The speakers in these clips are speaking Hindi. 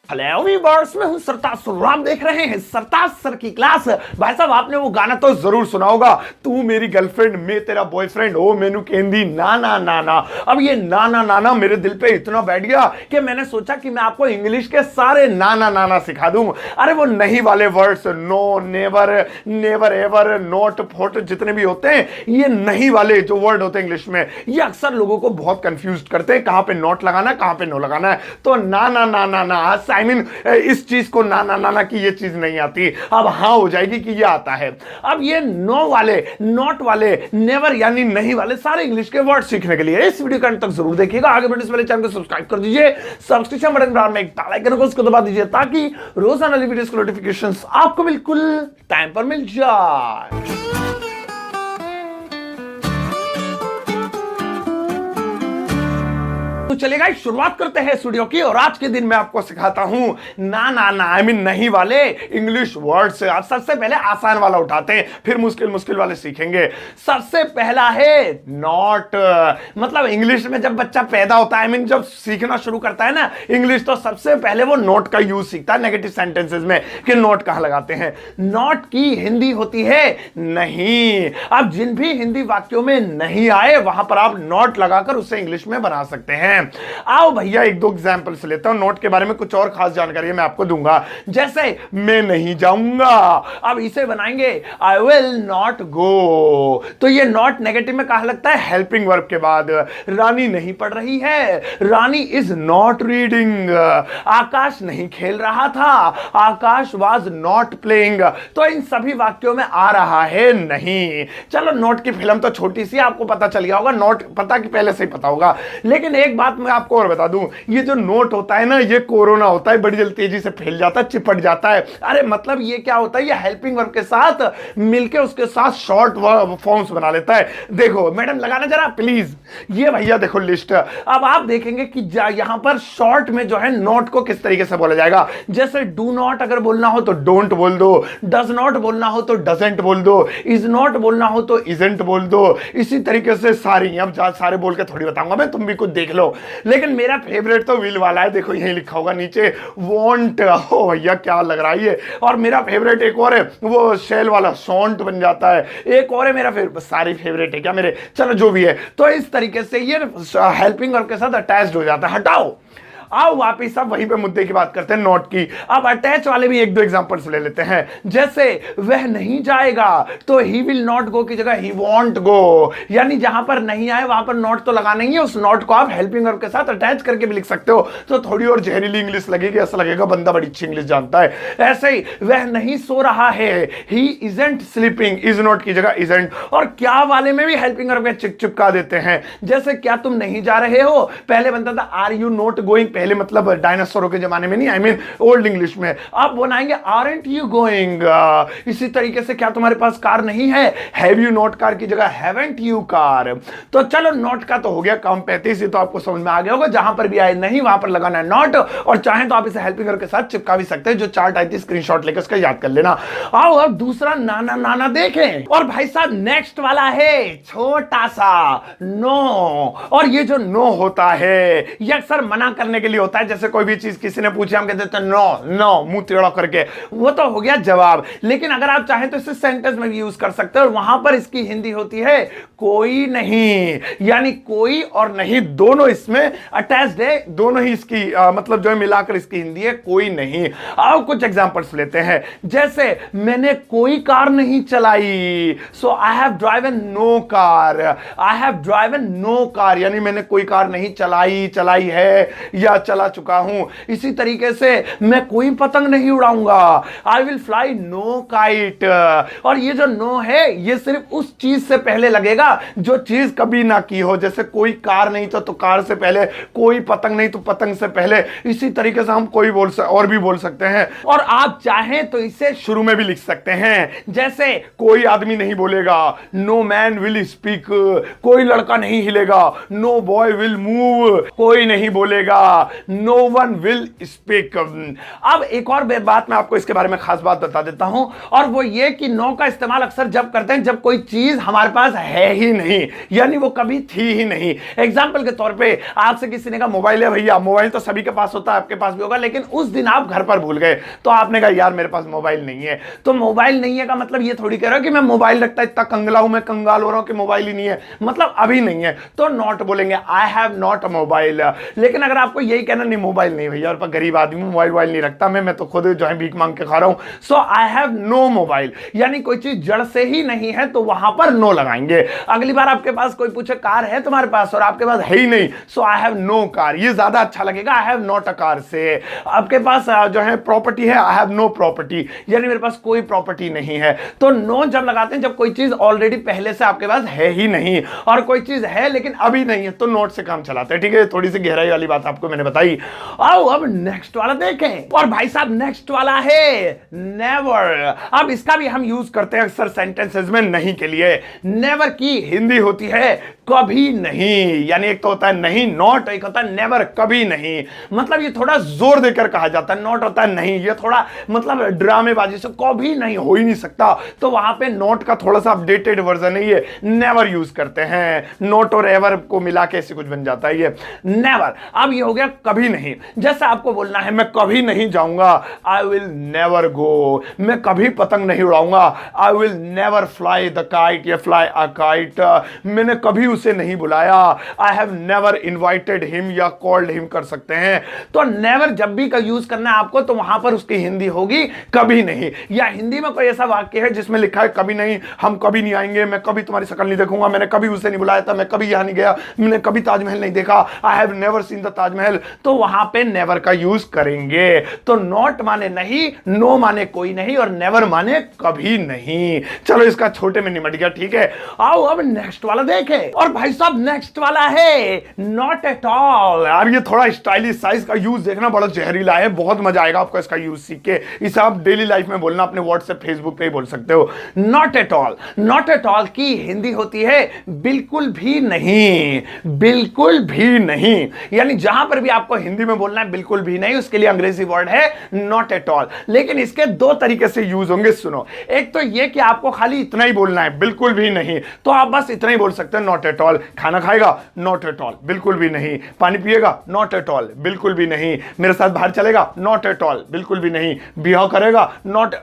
हेलो वीवर्स, मैं हूं सरताज सर। आप देख रहे हैं सरताज सर की क्लास। भाई साहब, आपने वो गाना तो जरूर सुना होगा, तू मेरी गर्लफ्रेंड मैं तेरा बॉयफ्रेंड, ओ मैनू कहंदी नाना नाना। अब ये नाना नाना मेरे दिल पे इतना बैठ गया कि मैंने सोचा कि मैं आपको इंग्लिश के सारे नाना नाना सिखा दूं। अरे वो नहीं वाले words, no, never, never ever, not, फोट, जितने भी होते हैं, ये नहीं वाले जो वर्ड होते हैं इंग्लिश में, ये अक्सर लोगों को बहुत कंफ्यूज करते हैं, कहां पे नॉट लगाना है, कहां पे नो लगाना है। तो नाना नाना ना, आई मीन इस चीज को नाना नाना की ये चीज नहीं आती, अब हाँ हो जाएगी कि ये आता है। अब ये नो वाले, नॉट वाले, नेवर यानी नहीं वाले सारे इंग्लिश के वर्ड सीखने के लिए इस वीडियो का अंत तक जरूर देखिएगा। आगे बढ़ने से पहले चैनल को सब्सक्राइब कर दीजिए, सब्सक्रिप्शन बटन पर में एक बेल आइकन को उसको दबा दीजिए ताकि रोजाना वीडियोस के नोटिफिकेशंस आपको बिल्कुल टाइम पर मिल जाए। तो चलेगा, शुरुआत करते हैं स्टूडियो की। और आज के दिन मैं आपको सिखाता हूं ना ना ना, आई मीन नहीं वाले इंग्लिश वर्ड्स। आज सबसे पहले आसान वाला उठाते हैं, फिर मुश्किल मुश्किल वाले सीखेंगे। सबसे पहला है नॉट। मतलब इंग्लिश में जब बच्चा पैदा होता है, आई मीन जब सीखना शुरू करता है ना इंग्लिश, तो सबसे पहले वो नॉट का यूज सीखता है नेगेटिव सेंटेंसेस में कि नॉट कहां लगाते हैं। नॉट की हिंदी होती है नहीं। अब जिन भी हिंदी वाक्यों में नहीं आए वहां पर आप नॉट लगाकर उसे इंग्लिश में बना सकते हैं। आओ भैया एक दो एग्जांपल से लेता हूं। नोट के बारे में कुछ और खास जानकारी मैं आपको दूंगा, जैसे मैं नहीं जाऊंगा। अब इसे बनाएंगे आई विल नॉट गो। तो ये नॉट नेगेटिव में कहां लगता है? हेल्पिंग वर्ब के बाद। रानी नहीं पढ़ रही है, रानी इज नॉट रीडिंग। आकाश नहीं खेल रहा था, आकाश वाज नॉट प्लेइंग। तो इन सभी वाक्यों में आ रहा है नहीं। चलो नोट की फिल्म तो छोटी सी, आपको पता चल गया होगा, नोट पता कि पहले से ही पता होगा। लेकिन एक बात मैं आपको और बता दूं, ये जो नोट होता है ना, ये कोरोना होता है, बड़ी जल्दी तेजी से फैल जाता है, चिपट जाता है। अरे मतलब ये क्या होता है, ये हेल्पिंग वर्ब के साथ मिलके उसके साथ शॉर्ट फॉर्म्स बना लेता है। देखो मैडम लगाना जरा प्लीज, ये भैया देखो लिस्ट। अब आप देखेंगे कि यहां पर शॉर्ट में जो है नोट को किस तरीके से बोला जाएगा। जैसे डू नॉट अगर बोलना हो तो डोंट बोल दो, डज नॉट बोलना हो तो डजेंट बोल दो, इज नॉट बोलना हो तो इजंट बोल दो। इसी तरीके से सारी, अब सारे बोल के थोड़ी बताऊंगा मैं, तुम भी कुछ देख लो। लेकिन मेरा फेवरेट तो विल वाला है, देखो यही लिखा होगा नीचे वॉन्ट। ओ भैया क्या लग रहा है ये। और मेरा फेवरेट एक और है, वो शेल वाला, सॉन्ट बन जाता है। एक और है मेरा सारी फेवरेट है क्या मेरे, चलो जो भी है। तो इस तरीके से ये हेल्पिंग वर्ब के साथ अटैच्ड हो जाता है। हटाओ, आओ वापिस अब वहीं पे मुद्दे की बात करते हैं, नॉट की। अब अटैच वाले भी एक दो एग्जांपल्स ले लेते हैं। जैसे वह नहीं जाएगा तो ही विल नॉट गो की जगह ही वॉन्ट गो। यानी जहां पर नहीं आए वहां पर नॉट तो लगाना ही है, उस नॉट को आप हेल्पिंग वर्ब के साथ अटैच करके भी लिख सकते हो, तो थोड़ी और जहरीली इंग्लिश लगेगी, ऐसा लगेगा बंदा बड़ी अच्छी इंग्लिश जानता है। ऐसे ही वह नहीं सो रहा है, ही इजंट स्लीपिंग, इज नॉट की जगह इजंट। और क्या वाले में भी हेल्पिंग वर्ब के चिपका देते हैं। जैसे क्या तुम नहीं जा रहे हो, पहले बनता था आर यू नॉट गोइंग, पहले मतलब डायनासोरों के जमाने में नहीं, आई मीन ओल्ड इंग्लिश में। आप बनाएंगे आरंट यू गोइंग। इसी तरीके से क्या तुम्हारे पास कार नहीं है, हैव यू नॉट कार की जगह हैवंट यू कार। तो चलो नॉट का तो हो गया काम 35, ये तो आपको समझ में आ गया होगा। जहां पर भी आए नहीं वहां पर लगाना है नॉट, और चाहें तो आप इसे हेल्पिंग वर्ब के साथ चिपका भी सकते हैं। जो चार्ट आई थी स्क्रीनशॉट लेकर उसका याद कर लेना। आओ अब दूसरा नाना नाना देखें। और भाई साहब नेक्स्ट वाला है छोटा सा नो। और ये जो नो होता है ये अक्सर मना करने के लिए होता है। जैसे कोई भी चीज किसी ने पूछी, हम कहते हैं नो नो, मुंह टेढ़ा करके, वो तो हो गया जवाब। लेकिन अगर आप चाहें तो इसे सेंटेंस में भी यूज कर सकते हैं, और वहां पर इसकी हिंदी होती है कोई नहीं। यानी कोई और नहीं दोनों इसमें अटैच्ड है, दोनों ही इसकी मतलब जो है मिलाकर इसकी हिंदी है कोई नहीं। अब कुछ एग्जांपल्स लेते हैं। जैसे मैंने कोई कार नहीं चलाई, so I have driven no car. I have driven no car यानी मैंने कोई कार नहीं चलाई है या चला चुका हूं। इसी तरीके से मैं कोई पतंग नहीं उड़ाऊंगा, I will fly no kite. और ये जो नो है ये सिर्फ उस चीज से पहले लगेगा जो चीज कभी ना की हो। जैसे कोई कार नहीं तो कार से पहले, कोई पतंग नहीं तो पतंग से पहले। इसी तरीके से हम कोई और भी बोल सकते हैं। और आप चाहें तो इसे शुरू में भी लिख सकते हैं। जैसे कोई आदमी नहीं बोलेगा, नो मैन विल स्पीक। कोई लड़का नहीं हिलेगा, नो बॉय विल मूव। कोई नहीं बोलेगा, नो वन विल स्पीक। अब एक और बात मैं आपको इसके बारे में खास बात बता देता हूं, और वो ये कि नो का इस्तेमाल अक्सर जब करते हैं जब कोई चीज हमारे पास है ही नहीं, यानी वो कभी थी ही नहीं। एग्जाम्पल के तौर पे आपसे किसी ने कहा मोबाइल है भैया, मोबाइल तो सभी के पास होता है, आपके पास भी होगा, लेकिन उस दिन आप घर पर भूल गए तो आपने कहा यार मेरे पास मोबाइल नहीं है। तो मोबाइल नहीं है का मतलब ये थोड़ी कह रहा कि मैं मोबाइल रखता इतना कंगला हूं, मैं कंगाल हो रहा हूं कि मोबाइल ही नहीं है, मतलब अभी नहीं है, तो नॉट बोलेंगे, I have not a mobile. लेकिन अगर आपको यही कहना नहीं मोबाइल नहीं भैया, और गरीब आदमी मोबाइल नहीं रखता मैं तो खुद जो है भीख मांग के खा रहा हूं, सो आई हैव नो मोबाइल, यानी कोई चीज जड़ से ही नहीं है तो वहां पर नो लगाएंगे। अगली बार आपके पास कोई पूछे कार है तुम्हारे पास और आपके पास है ही नहीं, सो आई हैव नो कार, ये ज्यादा अच्छा लगेगा I have not a car से। आपके पास जो है प्रॉपर्टी है, आई हैव नो प्रॉपर्टी, यानी मेरे पास कोई प्रॉपर्टी नहीं है। तो नो जब लगाते हैं जब कोई चीज ऑलरेडी पहले से आपके पास है ही नहीं, और कोई चीज है लेकिन अभी नहीं है, तो नॉट से काम चलाते हैं। ठीक है, थोड़ी सी गहराई वाली बात आपको मैंने बताई। आओ अब नेक्स्ट वाला देखें, और भाई साहब नेक्स्ट वाला है नेवर। अब इसका भी हम यूज करते हैं अक्सर सेंटेंसेस में नहीं के लिए। नेवर की हिंदी होती है कभी नहीं, यानी एक तो होता है नहीं नॉट, एक होता है नेवर कभी नहीं। मतलब ये थोड़ा जोर देकर कहा जाता है, नॉट होता है नहीं, ये थोड़ा मतलब ड्रामेबाजी से कभी नहीं, हो ही नहीं सकता, तो वहां पे नॉट का थोड़ा सा अपडेटेड वर्जन है, ये नेवर यूज करते हैं। नॉट और एवर को मिला के ऐसे कुछ बन जाता है ये नेवर। अब ये हो गया कभी नहीं, जैसे आपको बोलना है मैं कभी नहीं जाऊंगा, आई विल नेवर गो। मैं कभी पतंग नहीं उड़ाऊंगा, I will never fly the kite या फ्लाई अ काइट। मैंने कभी उसे नहीं बुलाया, I have never invited him या कॉल्ड हिम कर सकते हैं। तो नेवर जब भी का यूज करना है आपको, तो वहां पर उसकी हिंदी होगी कभी नहीं। या हिंदी में कोई ऐसा वाक्य है जिसमें लिखा है कभी नहीं, हम कभी नहीं आएंगे, मैं कभी तुम्हारी शक्ल नहीं देखूंगा, मैंने कभी उसे नहीं बुलाया था, मैं कभी यहां नहीं गया, मैंने कभी ताजमहल नहीं देखा, आई have never seen the Taj Mahal, तो वहां पे नेवर का यूज करेंगे। तो नॉट माने नहीं, नो माने कोई नहीं, और नेवर माने कभी नहीं। चलो इसका छोटे में निमट गया, ठीक है। आओ अब नेक्स्ट वाला देखें, और भाई साहब नेक्स्ट वाला है नॉट एट ऑल। यार ये थोड़ा स्टाइलिश साइज का यूज देखना बड़ा जहरीला है, बहुत मजा आएगा आपको इसका यूज सीख के। इसे आप डेली लाइफ में बोलना, अपने व्हाट्सएप फेसबुक पे ही बोल सकते हो। Not at all, not at all की हिंदी होती है बिल्कुल भी नहीं, बिल्कुल भी नहीं। यानी जहां पर भी आपको हिंदी में बोलना है बिल्कुल भी नहीं, उसके लिए अंग्रेजी वर्ड है नॉट एट ऑल। लेकिन इसके दो तरीके से यूज होंगे, सुनो। एक तो ये कि आपको खाली इतना ही बोलना है बिल्कुल भी नहीं, तो आप बस इतना ही बोल सकते हैं नॉट एट ऑल। खाना खाएगा नॉट एट ऑल, बिल्कुल भी नहीं। पानी पिएगा नॉट एट ऑल, बिल्कुल भी नहीं। मेरे साथ बाहर चलेगा नॉट एट ऑल, बिल्कुल भी नहीं। बिहाव करेगा नॉट,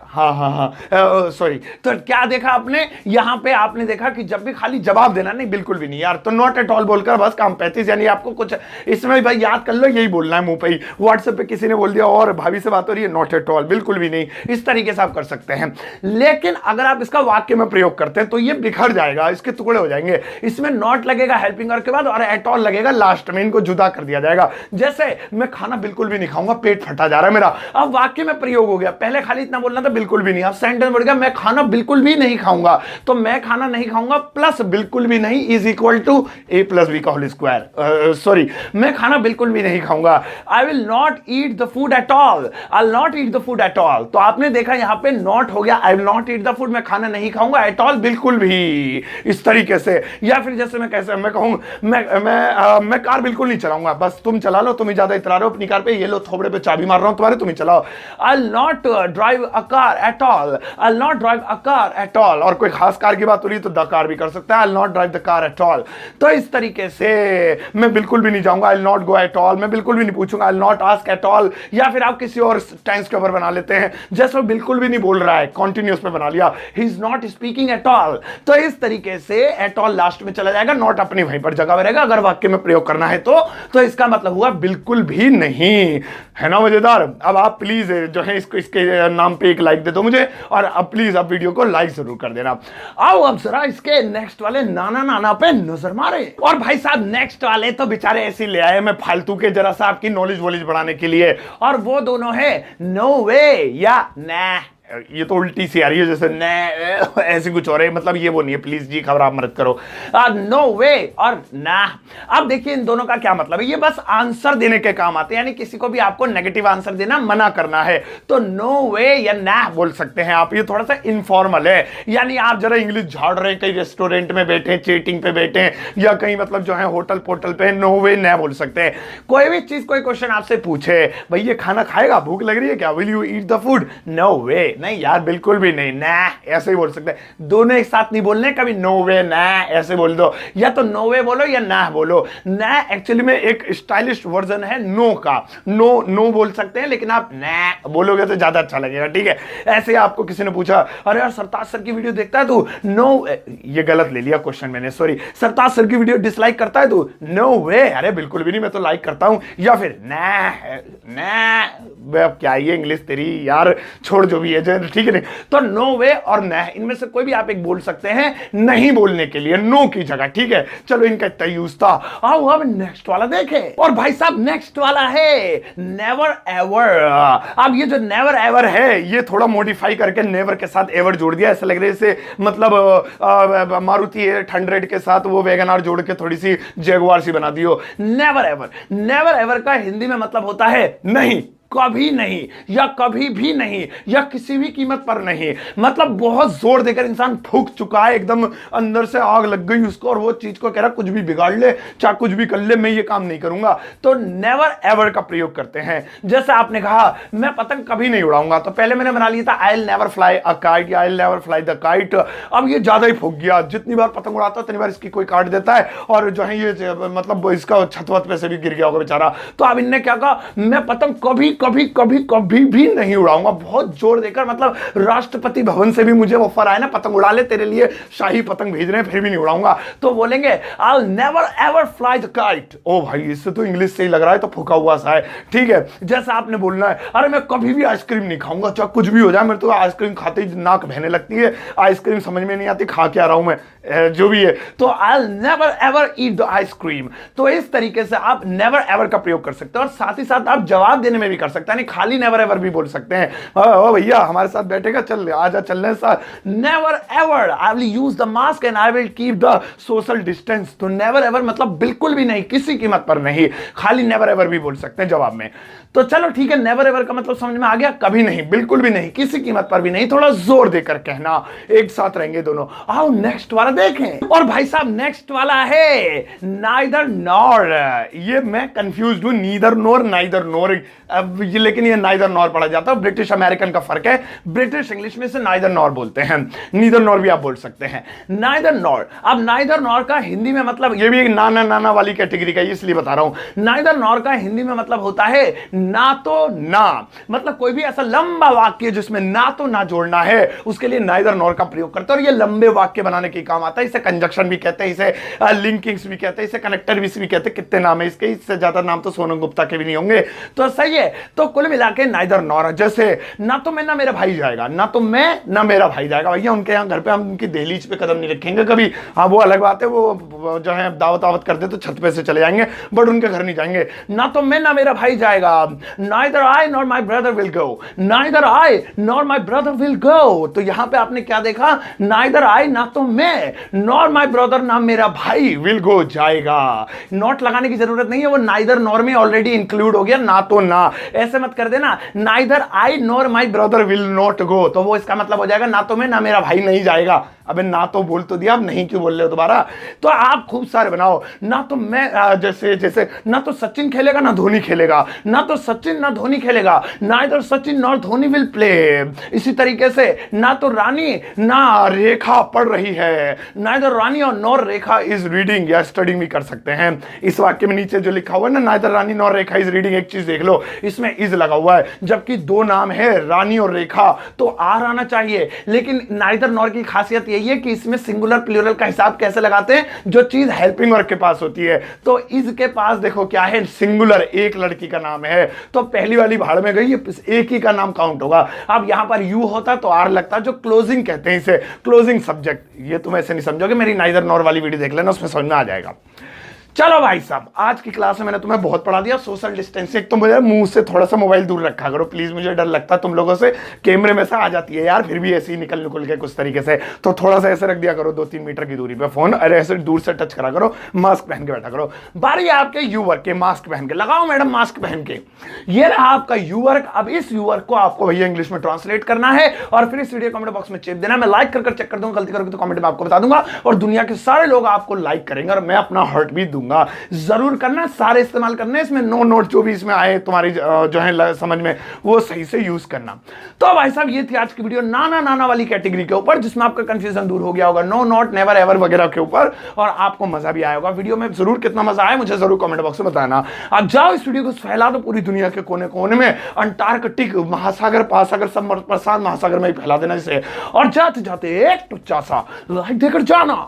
सॉरी। तो क्या देखा आपने यहां पे, आपने देखा कि जब भी खाली जवाब देना नहीं बिल्कुल भी नहीं यार, तो नॉट एट ऑल बोलकर बस काम 35। यानी आपको कुछ इसमें भाई याद कर लो, यही बोलना है मुंह पे ही। व्हाट्सएप पे किसी ने बोल दिया और भाभी से बात हो रही है, नॉट एट ऑल, बिल्कुल भी नहीं। इस तरीके से आप कर सकते हैं। लेकिन अगर आप इसका वाक्य में प्रयोग करते हैं तो ये बिखर जाएगा, इसके टुकड़े हो जाएंगे। इसमें नॉट लगेगा हेल्पिंग वर्ब के बाद और एट ऑल लगेगा लास्ट में, इनको जुदा कर दिया जाएगा। जैसे मैं खाना बिल्कुल भी नहीं खाऊंगा, पेट फटा जा रहा है मेरा। अब वाक्य में प्रयोग हो गया, पहले खाली इतना बोलना था बिल्कुल भी नहीं, अब सेंटेंस बढ़ गया मैं खाना बिल्कुल भी नहीं खाऊंगा। तो मैं खाना नहीं खाऊंगा प्लस बिल्कुल भी नहीं is equal to A plus B का होल स्क्वायर। सॉरी, मैं खाना बिल्कुल भी नहीं खाऊंगा, I will not eat the food at all, I will not eat the food at all. तो आपने देखा यहां पे नॉट हो गया, I will not eat the food, मैं खाना नहीं खाऊंगा, एट ऑल बिल्कुल भी, इस तरीके से। या फिर जैसे मैं कैसे मैं कहूं मैं कार बिल्कुल नहीं चलाऊंगा, बस तुम चला लो, तुम ही ज्यादा इतरा रहे हो अपनी कार पे, ये लो थोबड़े पे चाबी मार रहा हूं तुम्हारे, तुम ही चलाओ। आई will not drive a car eight all, I will not drive a car at all. और कोई खास कार की बात हो रही है तो द कार भी कर सकता है, आई will not drive the car eight all. तो इस तरीके से मैं बिल्कुल भी नहीं जाऊंगा, आई will not go at all, मैं बिल्कुल भी नहीं पूछूंगा, आई will not ask at all. या फिर आप किसी और टेंस के ऊपर बना लेते हैं, जैसे वो बिल्कुल भी नहीं बोल रहा है, कॉन्टिन्यूअस पे बना लिया, he is not speaking at all. तो इस तरीके से एट ऑल लास्ट में चला जाएगा, नॉट अपनी वहीं पर जगह रहेगा अगर वाक्य में प्रयोग करना है तो इसका मतलब हुआ बिल्कुल भी नहीं। है ना मजेदार? अब आप प्लीज जो है इसको इसके नाम पे एक लाइक दे दो मुझे, और अब प्लीज आप वीडियो को लाइक जरूर कर देना। आओ अब जरा इसके नेक्स्ट वाले नाना नाना पे नजर मारे। और भाई साहब नेक्स्ट वाले तो बेचारे ऐसे ले आए मैं फालतू के जरा सा आपकी नॉलेज वॉलेज बढ़ाने के लिए, और वो दोनों है नो वे या ना। ये तो उल्टी सी आ रही है, जैसे ने ऐसे कुछ हो रहा है, मतलब ये वो नहीं है, प्लीज जी खबर आप मत करो। नो वे और ना। अब देखिए इन दोनों का क्या मतलब है, ये बस आंसर देने के काम आते हैं, यानी किसी को भी आपको नेगेटिव आंसर देना मना करना है तो नो वे या ना बोल सकते हैं आप। ये थोड़ा सा इनफॉर्मल है, यानी आप जरा इंग्लिश झाड़ रहे हैं, कहीं रेस्टोरेंट में बैठे, चीटिंग पे बैठे या कहीं मतलब जो है होटल पोर्टल पे, नो वे ना बोल सकते हैं। कोई भी चीज, कोई क्वेश्चन आपसे पूछे, भाई ये खाना खाएगा, भूख लग रही है क्या, will you eat the food, no way, नहीं यार बिल्कुल भी नहीं, ना ऐसे ही बोल सकते हैं। दोनों एक साथ नहीं बोलने, कभी नो वे ना ऐसे बोल दो, या तो नो वे बोलो या ना बोलो। ना एक्चुअली में एक स्टाइलिश वर्जन है नो का, नो नो बोल सकते हैं, लेकिन आप ना बोलोगे तो ज्यादा अच्छा लगेगा, ठीक है। ऐसे आपको किसी ने पूछा, अरे यार सरताज सर की वीडियो देखता है तू, नो, ये गलत ले लिया क्वेश्चन मैंने, सॉरी, सरताज सर की वीडियो डिसलाइक करता है तू, नो वे, अरे बिल्कुल भी नहीं, मैं तो लाइक करता हूं। या फिर ना क्या ये इंग्लिश तेरी यार, छोड़ जो भी है, ठीक है। तो नो वे और ना, इनमें से कोई भी आप एक बोल सकते हैं नहीं बोलने के लिए, नो की जगह, ठीक है। चलो इनका इतना यूज था, आओ अब नेक्स्ट वाला देखें। और भाई साहब नेक्स्ट वाला है नेवर एवर। अब ये जो नेवर एवर है, ये थोड़ा मॉडिफाई करके नेवर के साथ एवर जोड़ दिया, ऐसा लग रहा है इसे मतलब मारुति 800 के साथ वो वैगनआर जोड़ के थोड़ी सी जगुआर सी बना दियो। नेवर एवर, नेवर एवर का हिंदी में मतलब होता है नहीं, कभी नहीं, या कभी भी नहीं, या किसी भी कीमत पर नहीं। मतलब बहुत जोर देकर इंसान फूक चुका है, एकदम अंदर से आग लग गई उसको, और वो चीज को कह रहा कुछ भी बिगाड़ ले, चाहे कुछ भी कर ले, मैं ये काम नहीं करूंगा, तो नेवर एवर का प्रयोग करते हैं। जैसे आपने कहा मैं पतंग कभी नहीं उड़ाऊंगा, तो पहले मैंने बना लिया था आई will never fly a kite, I will never fly the kite. अब ये ज्यादा ही फूक गया, जितनी बार पतंग उड़ाता है उतनी बार इसकी कोई काट देता है, और जो है ये मतलब इसका छतवत पे से भी गिर गया होगा बेचारा। तो अब इनने क्या कहा, मैं पतंग कभी कभी कभी कभी भी नहीं उड़ाऊंगा, बहुत जोर देकर, मतलब राष्ट्रपति भवन से भी मुझे ऑफर आया ना, पतंग उड़ा ले, तेरे लिए शाही पतंग भेज रहे हैं, फिर भी नहीं उड़ाऊंगा। तो बोलेंगे I will never ever fly the kite. ओ भाई इससे तो इंग्लिश से ही लग रहा है, तो फूका हुआ सा है, ठीक है। जैसा आपने बोलना है, अरे मैं कभी भी आइसक्रीम नहीं खाऊंगा, चाहे कुछ भी हो जाए, मेरे तो आइसक्रीम खाते ही नाक बहने लगती है, आइसक्रीम समझ में नहीं आती, खा क्या रहा हूं मैं, जो भी है। तो आई will never ever eat the ice cream. तो इस तरीके से आप नेवर एवर का प्रयोग कर सकते हैं, और साथ ही साथ आप जवाब देने में भी कर सकते हैं, खाली नेवर एवर भी बोल सकते हैं। ओ भैया हमारे साथ बैठेगा, चल आजा चलने साथ। Never ever I will use the mask and I will keep the social distance. तो नेवर एवर मतलब बिल्कुल भी नहीं, किसी कीमत पर नहीं, खाली नेवर एवर भी बोल सकते हैं जवाब में। तो चलो ठीक है, नेवर एवर का मतलब समझ में आ गया, कभी नहीं, बिल्कुल भी नहीं, किसी कीमत पर भी नहीं, थोड़ा जोर देकर कहना, एक साथ रहेंगे दोनों। आओ नेक्स्ट वाला देखें। और भाई साहब नेक्स्ट वाला है नाइदर नॉर। ये मैं कंफ्यूज हूं, नीदर नोर नाइदर नोर, लेकिन ये नाइदर नॉर पढ़ा जाता है, ब्रिटिश अमेरिकन का फर्क है। ब्रिटिश इंग्लिश में से नाइदर नॉर बोलते हैं, नीदर नॉर भी आप बोल सकते हैं, नाइदर नॉर। अब नाइदर नॉर का हिंदी में मतलब, ये भी एक नाना नाना वाली कैटेगरी का, इसलिए बता रहा हूं। नाइदर नॉर का हिंदी में मतलब होता है ना तो ना, मतलब कोई भी ऐसा लंबा वाक्य जिसमें ना तो ना जोड़ना है, उसके लिए नाइदर नॉर का प्रयोग करते हैं, और ये लंबे वाक्य बनाने के काम आता है। इसे कंजक्शन भी कहते हैं, इसे लिंकिंग्स भी कहते हैं, इसे कनेक्टर भी कहते हैं। कितने नाम है इसके, इससे ज्यादा नाम तो सोनम गुप्ता के भी नहीं होंगे, तो सही है। तो कुल मिला के नाइदर नॉर, जैसे ना तो मैं ना मेरा भाई जाएगा, ना तो मैं ना मेरा भाई जाएगा। भैया उनके यहाँ घर पे हम उनकी दहलीज पे कदम नहीं रखेंगे कभी, हाँ वो अलग बात है, वो जो है दावत आवत कर दे तो छत पे से चले जाएंगे, बट उनके घर नहीं जाएंगे। ना तो मैं ना मेरा भाई जाएगा, neither I nor my brother will go, neither I nor my brother will go। तो यहां पे आपने क्या देखा, neither I ना तो मैं, nor my brother ना मेरा भाई will go जाएगा। नॉट लगाने की जरूरत नहीं है, वो neither nor में ऑलरेडी इंक्लूड हो गया, ना तो ना। ऐसे मत कर देना neither I nor my brother will not go, तो वो इसका मतलब हो जाएगा ना तो मैं ना मेरा भाई नहीं जाएगा। अबे ना तो बोल तो दिया, आप नहीं क्यों बोल रहे हो दोबारा। तो आप खूब सारे बनाओ, ना तो मैं जैसे जैसे ना तो सचिन खेलेगा ना धोनी खेलेगा, ना तो सचिन ना धोनी खेलेगा, neither Sachin nor Dhoni will play. इसी तरीके से ना तो रानी ना रेखा पढ़ रही है, नाइदर रानी और नॉर रेखा इज रीडिंग, या स्टडिंग भी कर सकते हैं। इस वाक्य में नीचे जो लिखा हुआ है ना, neither Rani nor Rekha is reading, एक चीज देख लो, इसमें इज लगा हुआ है, जबकि दो नाम है रानी और रेखा, तो आर आना चाहिए। लेकिन नाइदर नॉर की खासियत यही है कि इसमें सिंगुलर प्लूरल का हिसाब कैसे लगाते हैं, जो चीज हेल्पिंग वर्ब के पास होती है। तो इज के पास देखो क्या है, सिंगुलर, एक लड़की का नाम है, तो पहली वाली भाड़ में गई, एक ही का नाम काउंट होगा। अब यहां पर यू होता तो आर लगता, जो क्लोजिंग कहते हैं इसे, क्लोजिंग सब्जेक्ट। ये तुम ऐसे नहीं समझोगे, मेरी नाइदर नॉर वाली वीडियो देख लेना, उसमें समझ में आ जाएगा। चलो भाई साहब, आज की क्लास में मैंने तुम्हें बहुत पढ़ा दिया। सोशल डिस्टेंसिंग, तो मुझे मुंह से थोड़ा सा मोबाइल दूर रखा करो प्लीज, मुझे डर लगता है तुम लोगों से, कैमरे में से आ जाती है यार, फिर भी ऐसे ही निकल के कुछ तरीके से, तो थोड़ा सा ऐसे रख दिया करो 2-3 मीटर की दूरी पे फोन, अरे ऐसे दूर से टच करा करो, मास्क पहन के बैठा करो। बारी आपके यू वर्क के, मास्क पहन के लगाओ मैडम, मास्क पहन के। ये रहा आपका यू वर्क। अब इस यू वर्क को आपको भैया इंग्लिश में ट्रांसलेट करना है और फिर इस वीडियो कमेंट बॉक्स में चेप देना। मैं लाइक कर चेक कर दूंगा, गलती करोगे तो कमेंट में आपको बता दूंगा और दुनिया के सारे लोग आपको लाइक करेंगे और मैं अपना हार्ट भी दूंगा। जरूर करना, सारे इस्तेमाल करने, इसमें नो नोट जो भी इसमें आए तुम्हारी जो है समझ में, वो सही से यूज करना। तो भाई साहब ये थी आज की वीडियो नाना नाना वाली कैटेगरी के ऊपर, जिसमें आपका कंफ्यूजन दूर हो गया होगा, नो नॉट नेवर एवर वगैरह के ऊपर, और आपको मजा भी आया होगा। वीडियो में जरूर कितना मजा आया मुझे जरूर कमेंट बॉक्स में बताना। अब जाओ इस वीडियो को फैला दो पूरी दुनिया के कोने कोने में, अंटार्कटिक महासागर, महासागर, सब प्रशांत महासागर में फैला देना इसे, और जाते जाते एक टुच्चा सा लाइक देकर जाना।